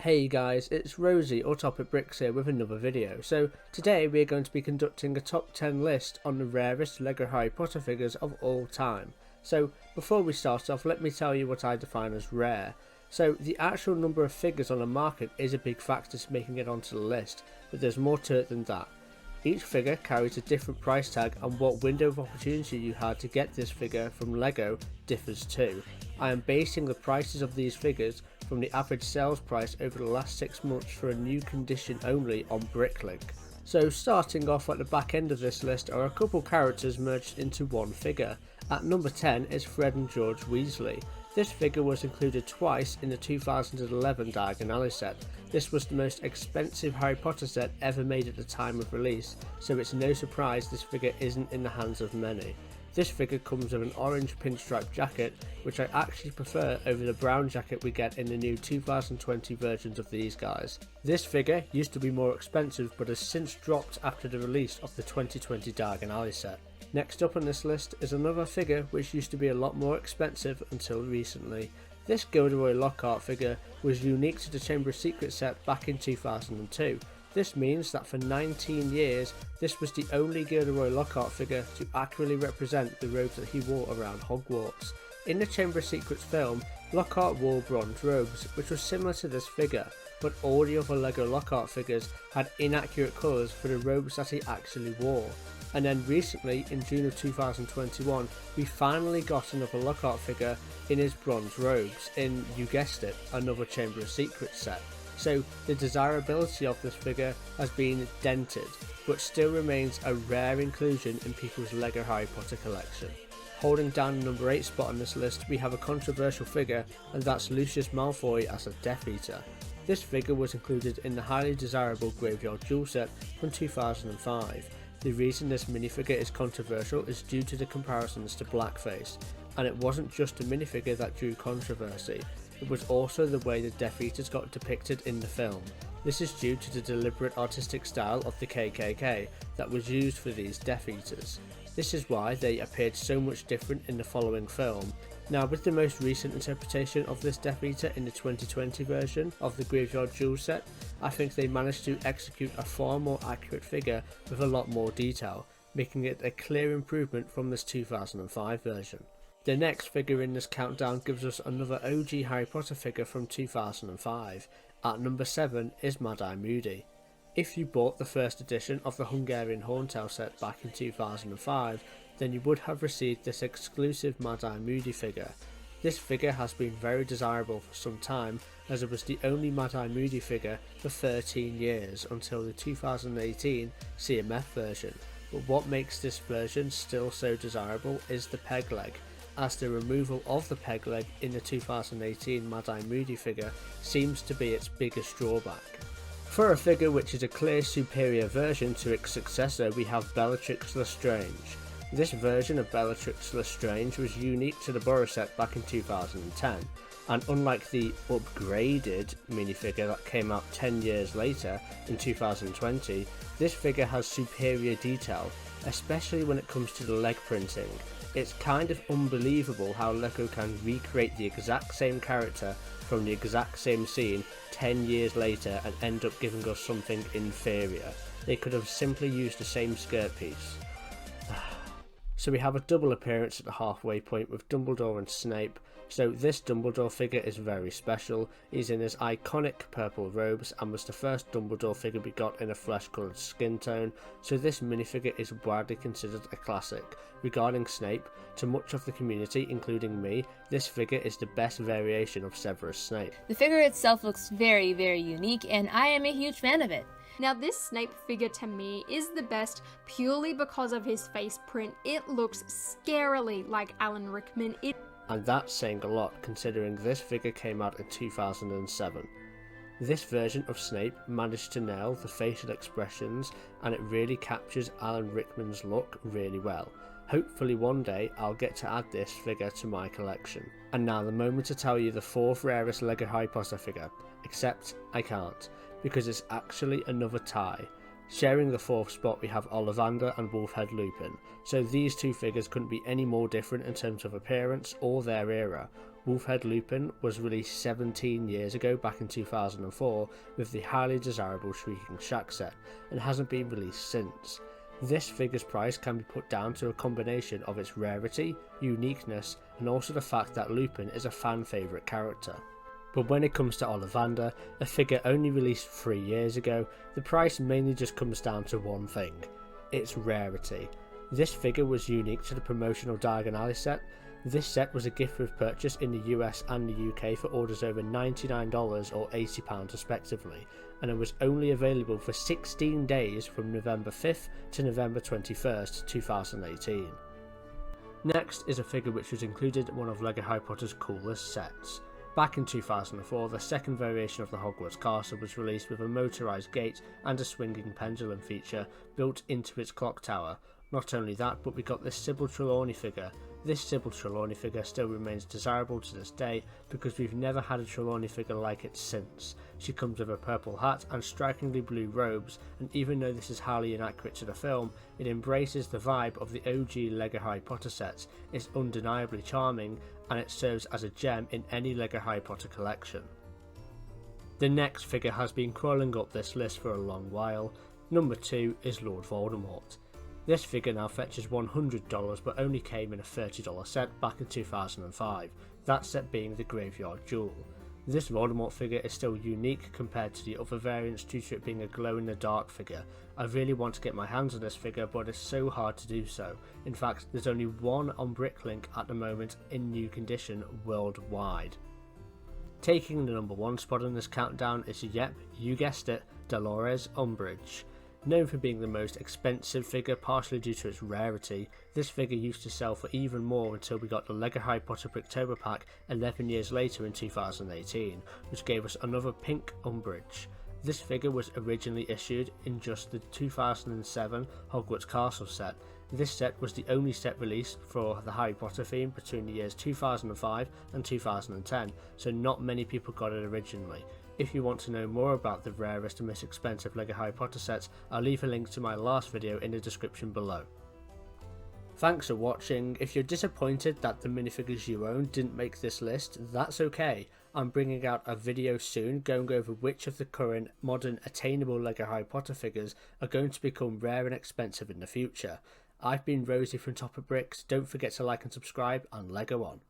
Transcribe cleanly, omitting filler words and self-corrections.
Hey guys, it's Rosie or MandRproductions here with another video. So today we are going to be conducting a top 10 list on the rarest LEGO Harry Potter figures of all time. So before we start off, let me tell you what I define as rare. So the actual number of figures on the market is a big factor to making it onto the list, but there's more to it than that. Each figure carries a different price tag, and what window of opportunity you had to get this figure from LEGO differs too. I am basing the prices of these figures from the average sales price over the last 6 months for a new condition only on Bricklink. So starting off at the back end of this list are a couple characters merged into one figure. At number 10 is Fred and George Weasley. This figure was included twice in the 2011 Diagon Alley set. This was the most expensive Harry Potter set ever made at the time of release, so it's no surprise this figure isn't in the hands of many. This figure comes with an orange pinstripe jacket, which I actually prefer over the brown jacket we get in the new 2020 versions of these guys. This figure used to be more expensive but has since dropped after the release of the 2020 Diagon Alley set. Next up on this list is another figure which used to be a lot more expensive until recently. This Gilderoy Lockhart figure was unique to the Chamber of Secrets set back in 2002. This means that for 19 years, this was the only Gilderoy Lockhart figure to accurately represent the robes that he wore around Hogwarts. In the Chamber of Secrets film, Lockhart wore bronze robes, which was similar to this figure, but all the other LEGO Lockhart figures had inaccurate colours for the robes that he actually wore. And then recently, in June of 2021, we finally got another Lockhart figure in his bronze robes in, you guessed it, another Chamber of Secrets set. So the desirability of this figure has been dented, but still remains a rare inclusion in people's LEGO Harry Potter collection. Holding down the number 8 spot on this list, we have a controversial figure, and that's Lucius Malfoy as a Death Eater. This figure was included in the highly desirable Graveyard Jewel set from 2005. The reason this minifigure is controversial is due to the comparisons to blackface, and it wasn't just a minifigure that drew controversy, it was also the way the Death Eaters got depicted in the film. This is due to the deliberate artistic style of the KKK that was used for these Death Eaters. This is why they appeared so much different in the following film. Now, with the most recent interpretation of this Death Eater in the 2020 version of the Graveyard Jewel set, I think they managed to execute a far more accurate figure with a lot more detail, making it a clear improvement from this 2005 version. The next figure in this countdown gives us another OG Harry Potter figure from 2005. At number 7 is Mad-Eye Moody. If you bought the first edition of the Hungarian Horntail set back in 2005, then you would have received this exclusive Mad-Eye Moody figure. This figure has been very desirable for some time, as it was the only Mad-Eye Moody figure for 13 years until the 2018 CMF version. But what makes this version still so desirable is the peg leg, as the removal of the peg leg in the 2018 Mad-Eye Moody figure seems to be its biggest drawback. For a figure which is a clear superior version to its successor, we have Bellatrix Lestrange. This version of Bellatrix Lestrange was unique to the Burrow set back in 2010, and unlike the upgraded minifigure that came out 10 years later in 2020, this figure has superior detail, especially when it comes to the leg printing. It's kind of unbelievable how LEGO can recreate the exact same character from the exact same scene 10 years later and end up giving us something inferior. They could have simply used the same skirt piece. So we have a double appearance at the halfway point with Dumbledore and Snape. So this Dumbledore figure is very special. He's in his iconic purple robes and was the first Dumbledore figure we got in a flesh coloured skin tone, so this minifigure is widely considered a classic. Regarding Snape, to much of the community, including me, this figure is the best variation of Severus Snape. The figure itself looks very, very unique, and I am a huge fan of it. Now this Snape figure to me is the best purely because of his face print. It looks scarily like Alan Rickman. And that's saying a lot considering this figure came out in 2007. This version of Snape managed to nail the facial expressions, and it really captures Alan Rickman's look really well. Hopefully one day I'll get to add this figure to my collection. And now the moment to tell you the 4th rarest LEGO Harry Potter figure, except I can't, because it's actually another tie. Sharing the 4th spot we have Ollivander and Wolfhead Lupin, so these two figures couldn't be any more different in terms of appearance or their era. Wolfhead Lupin was released 17 years ago back in 2004 with the highly desirable Shrieking Shack set and hasn't been released since. This figure's price can be put down to a combination of its rarity, uniqueness, and also the fact that Lupin is a fan favourite character. But when it comes to Ollivander, a figure only released 3 years ago, the price mainly just comes down to one thing: its rarity. This figure was unique to the promotional Diagon Alley set. This set was a gift with purchase in the US and the UK for orders over $99 or £80 respectively, and it was only available for 16 days from November 5th to November 21st, 2018. Next is a figure which was included in one of LEGO Harry Potter's coolest sets. Back in 2004, the second variation of the Hogwarts castle was released with a motorised gate and a swinging pendulum feature built into its clock tower. Not only that, but we got this Sybil Trelawney figure. This Sybil Trelawney figure still remains desirable to this day because we've never had a Trelawney figure like it since. She comes with a purple hat and strikingly blue robes, and even though this is highly inaccurate to the film, it embraces the vibe of the OG LEGO Harry Potter sets. It's undeniably charming, and it serves as a gem in any LEGO Harry Potter collection. The next figure has been crawling up this list for a long while. Number 2 is Lord Voldemort. This figure now fetches $100 but only came in a $30 set back in 2005, that set being the Graveyard Jewel. This Voldemort figure is still unique compared to the other variants due to it being a glow-in-the-dark figure. I really want to get my hands on this figure, but it's so hard to do so. In fact, there's only one on Bricklink at the moment in new condition worldwide. Taking the number 1 spot in this countdown is, yep, you guessed it, Dolores Umbridge. Known for being the most expensive figure partially due to its rarity, this figure used to sell for even more until we got the LEGO Harry Potter Bricktober pack 11 years later in 2018, which gave us another pink Umbridge. This figure was originally issued in just the 2007 Hogwarts Castle set. This set was the only set released for the Harry Potter theme between the years 2005 and 2010, so not many people got it originally. If you want to know more about the rarest and most expensive LEGO Harry Potter sets, I'll leave a link to my last video in the description below. Thanks for watching. If you're disappointed that the minifigures you own didn't make this list, that's okay. I'm bringing out a video soon going over which of the current modern attainable LEGO Harry Potter figures are going to become rare and expensive in the future. I've been Rosie from TopperBricks. Don't forget to like and subscribe, and LEGO on.